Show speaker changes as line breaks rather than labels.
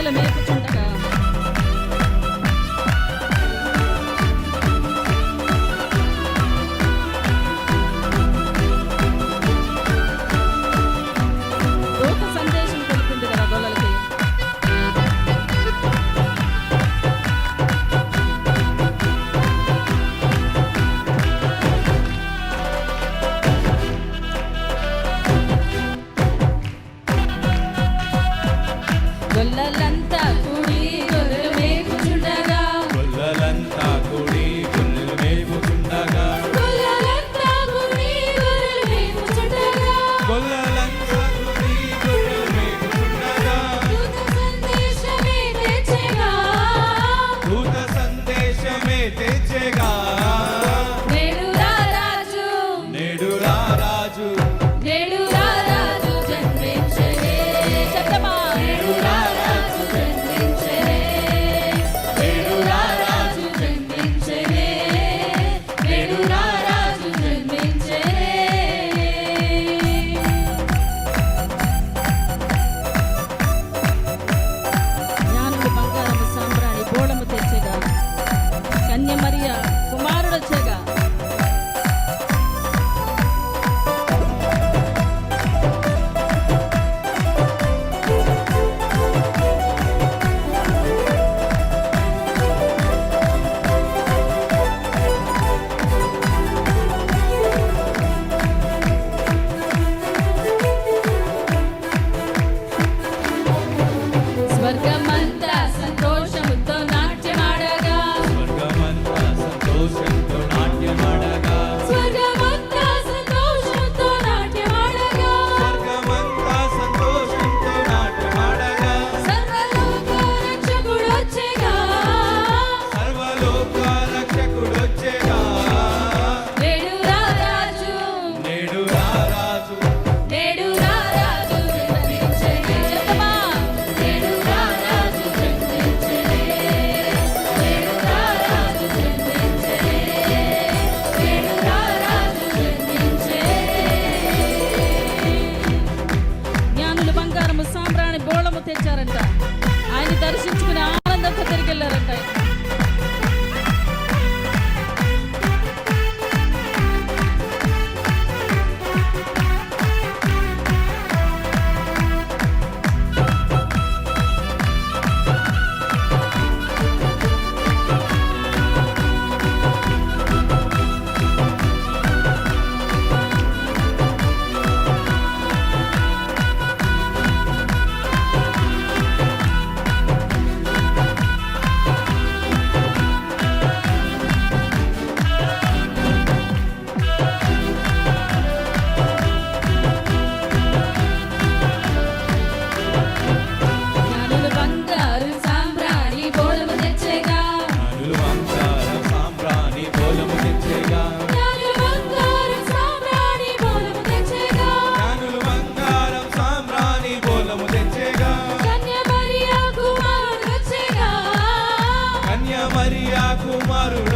గొర్రెలు మేపుచుండగా దూత సందేశం తెలిపింది కదా గొర్రెలకి. గొల్లలంతా కూడి గొర్రెలు మేపుచుండగా
గొల్లలంతా కూడి గొర్రెలు మేపుచుండగా
గొల్లలంతా కూడి గొర్రెలు మేపుచుండగా
గొల్లలంతా కూడి గొర్రెలు మేపుచుండగా
దూత సందేశమే తెచ్చెగా
దూత సందేశమే తెచ్చెగా
నేడు రా రాజు
నేడు రా రాజు
నేడు రా రాజు జన్మించెనే. చెప్తామా? నేడు రా రాజు జన్మించెనే. నేడు రా రాజు జన్మించెనే. నేడు రా రాజు జన్మించెనే. జ్ఞానులు బంగారము సాంబ్రాణి బోళము తెచ్చెగా కన్య మరియ కుమారుడొచ్చెగా స్వర్గమంతా సంతోషముతో నాట్యమాడగా
స్వర్గమంతా సంతోషంతో నాట్యమాడగా
స్వర్గమంతా సంతోషముతో నాట్యమాడగా
స్వర్గమంతా సంతోషంతో నాట్యమాడగా
సర్వలోక రక్షకుడొచ్చెగా
సర్వలోక రక్షకుడొచ్చెగా
నేడు రా రాజు
నేడు రా రాజు
నేడు రా రాజు జన్మించెనే. చెప్తామా? నేడు రా రాజు జన్మించెనే. నేడు రా రాజు జన్మించెనే. నేడు రా రాజు జన్మించెనే. జ్ఞానులు బంగారము సాంబ్రాణి బోళము తెచ్చారంట. ఆయన దర్శించుకుని ఆనందంతో తిరిగి వెళ్ళారంట. జ్ఞానులు బంగారు సాంబ్రాణి బోళము తెచ్చెగా
జ్ఞానులు బంగారం సాంబ్రాణి బోళము తెచ్చెగా
జ్ఞానులు బంగారు సాంబ్రాణి బోళము తెచ్చెగా
జ్ఞానులు బంగారం సాంబ్రాణి బోళము తెచ్చెగా
కన్య మరియ కుమారుడొచ్చెగా
కన్య మరియా కుమారుడు